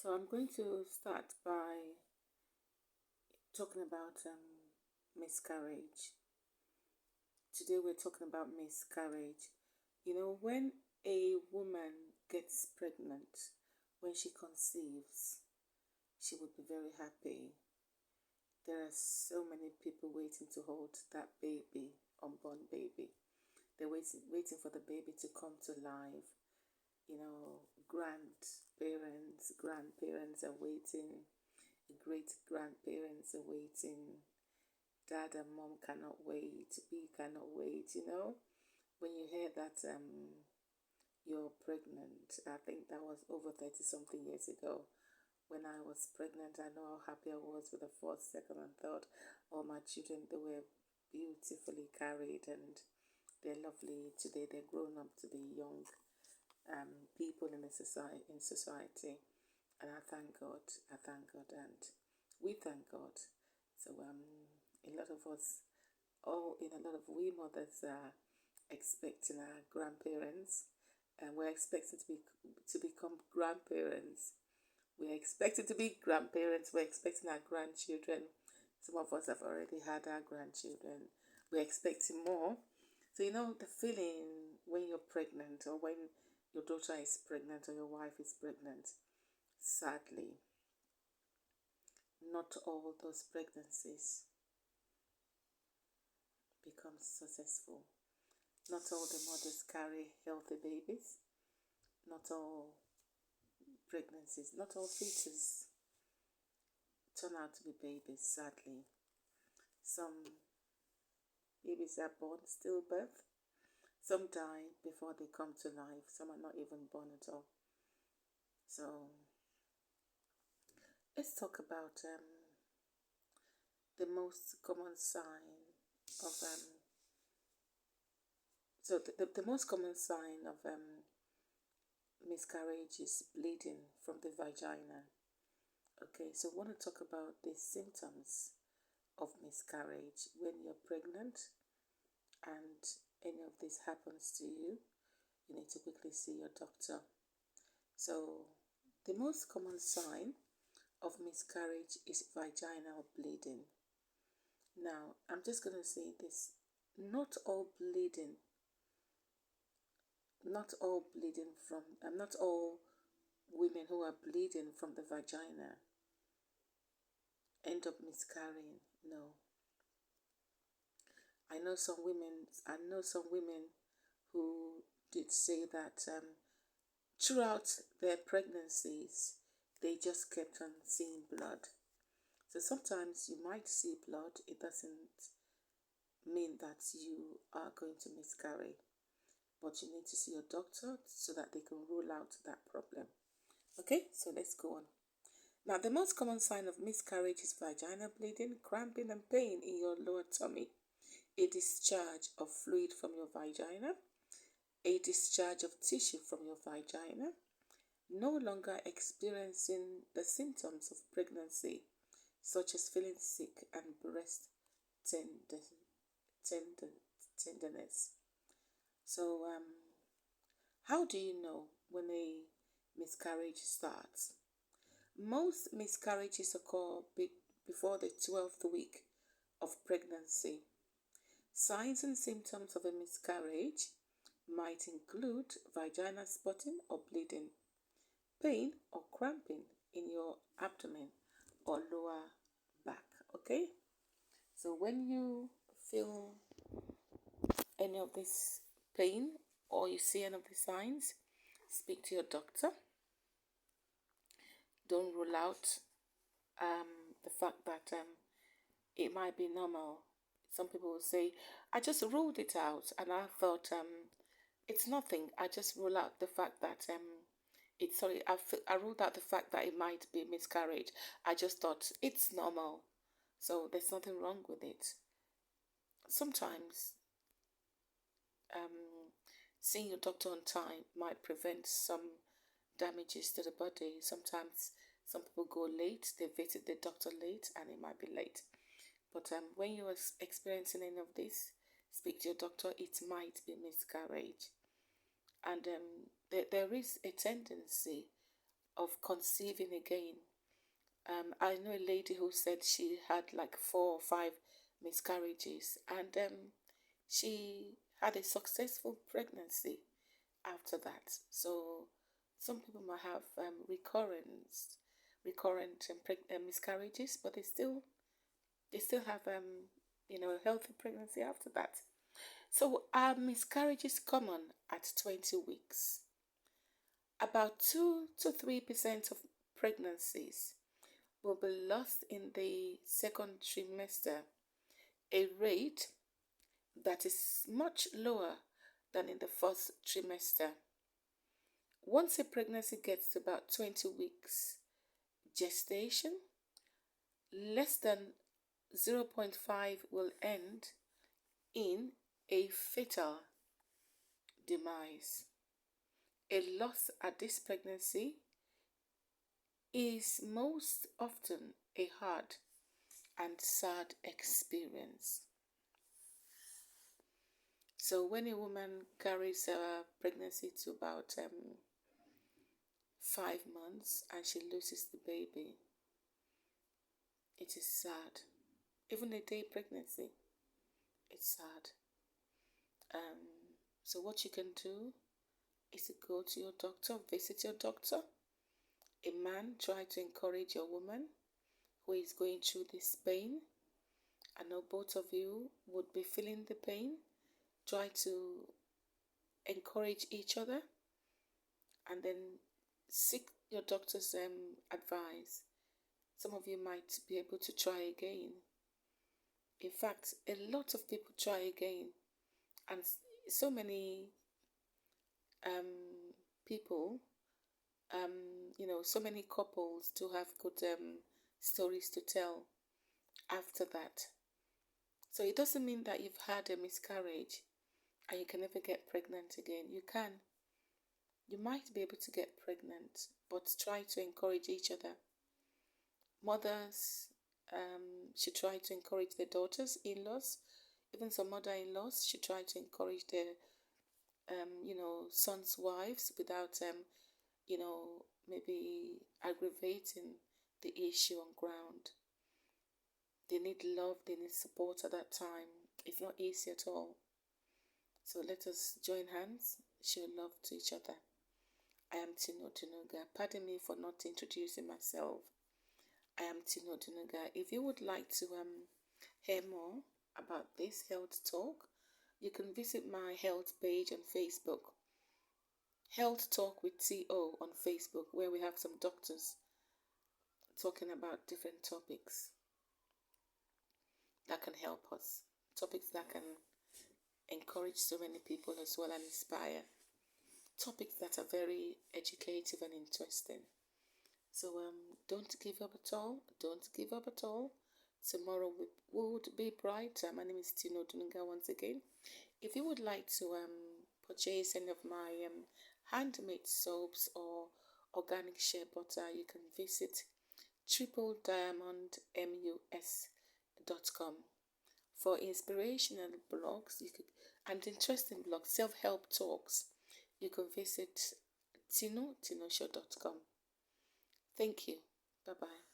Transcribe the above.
So I'm going to start by talking about miscarriage. Today we're talking about miscarriage. You know, when a woman gets pregnant, when she conceives, she would be very happy. There are so many people waiting to hold that baby, unborn baby. They're waiting for the baby to come to life. You know, grandparents are waiting, great grandparents are waiting, dad and mom cannot wait, we cannot wait, you know. When you hear that you're pregnant, I think that was over 30 something years ago. When I was pregnant, I know how happy I was with the first, second, and third. All my children, they were beautifully carried and they're lovely. Today, they're grown up to be young people in society, and I thank God. I thank God, and we thank God. So a lot of us, a lot of we mothers are expecting our grandparents, and we're expecting to become grandparents. We're expecting to be grandparents. We're expecting our grandchildren. Some of us have already had our grandchildren. We're expecting more. So you know the feeling when you're pregnant, or when your daughter is pregnant, or your wife is pregnant. Sadly, not all those pregnancies become successful. Not all the mothers carry healthy babies. Not all pregnancies, not all fetuses turn out to be babies, sadly. Some babies are born stillbirth. Some die before they come to life. Some are not even born at all. So let's talk about the most common sign of the most common sign of miscarriage is bleeding from the vagina. Okay, so I want to talk about the symptoms of miscarriage when you're pregnant and any of this happens to you. You need to quickly see your doctor. So, the most common sign of miscarriage is vaginal bleeding. Now, I'm just going to say this, not all bleeding, not all women who are bleeding from the vagina end up miscarrying. No. I know some women who did say that throughout their pregnancies, they just kept on seeing blood. So sometimes you might see blood, it doesn't mean that you are going to miscarry, but you need to see your doctor so that they can rule out that problem. Okay, so let's go on. Now, the most common sign of miscarriage is vaginal bleeding, cramping, and pain in your lower tummy, a discharge of fluid from your vagina, a discharge of tissue from your vagina, no longer experiencing the symptoms of pregnancy, such as feeling sick and breast tender, tender, tenderness. So, how do you know when a miscarriage starts? Most miscarriages occur before the 12th week of pregnancy. Signs and symptoms of a miscarriage might include vaginal spotting or bleeding, pain or cramping in your abdomen or lower back. Okay? So when you feel any of this pain or you see any of the signs, speak to your doctor. Don't rule out the fact that it might be normal. Some people will say, I just ruled it out and I thought it's nothing. I just rule out the fact that I ruled out the fact that it might be miscarriage. I just thought it's normal. So there's nothing wrong with it. Sometimes seeing your doctor on time might prevent some damages to the body. Sometimes some people go late, they visit the doctor late, and it might be late. But when you are experiencing any of this, speak to your doctor. It might be miscarriage, and there is a tendency of conceiving again. I know a lady who said she had like 4 or 5 miscarriages, and she had a successful pregnancy after that. So some people might have recurrent miscarriages, but they still have a healthy pregnancy after that. So are miscarriages common at 20 weeks? About 2 to 3% of pregnancies will be lost in the second trimester, a rate that is much lower than in the first trimester. Once a pregnancy gets to about 20 weeks gestation, less than 0.5 will end in a fatal demise. A loss at this pregnancy is most often a hard and sad experience. So when a woman carries a pregnancy to about 5 months and she loses the baby, it is sad. Even a day pregnancy, it's sad. So what you can do is to go to your doctor, visit your doctor. A man, try to encourage your woman who is going through this pain. I know both of you would be feeling the pain. Try to encourage each other and then seek your doctor's advice. Some of you might be able to try again. In fact, a lot of people try again, and so many people, so many couples to have good stories to tell after that. So it doesn't mean that you've had a miscarriage and you can never get pregnant again. You can. You might be able to get pregnant, but try to encourage each other. Mothers should try to encourage their daughters, in-laws, even some mother-in-laws should try to encourage their, sons' wives without, maybe aggravating the issue on ground. They need love, they need support at that time. It's not easy at all. So let us join hands, show love to each other. I am Tino Dunuga. Pardon me for not introducing myself. I am Tino Dunuga. If you would like to hear more about this health talk, you can visit my health page on Facebook. Health Talk with TO on Facebook, where we have some doctors talking about different topics that can help us. Topics that can encourage so many people as well and inspire. Topics that are very educative and interesting. So don't give up at all. Don't give up at all. Tomorrow would be bright. My name is Tino Dunga once again. If you would like to purchase any of my handmade soaps or organic shea butter, you can visit tripleddiamondmus.com. For inspirational blogs and interesting blogs, self-help talks, you can visit tinoshow.com. Thank you. Bye-bye.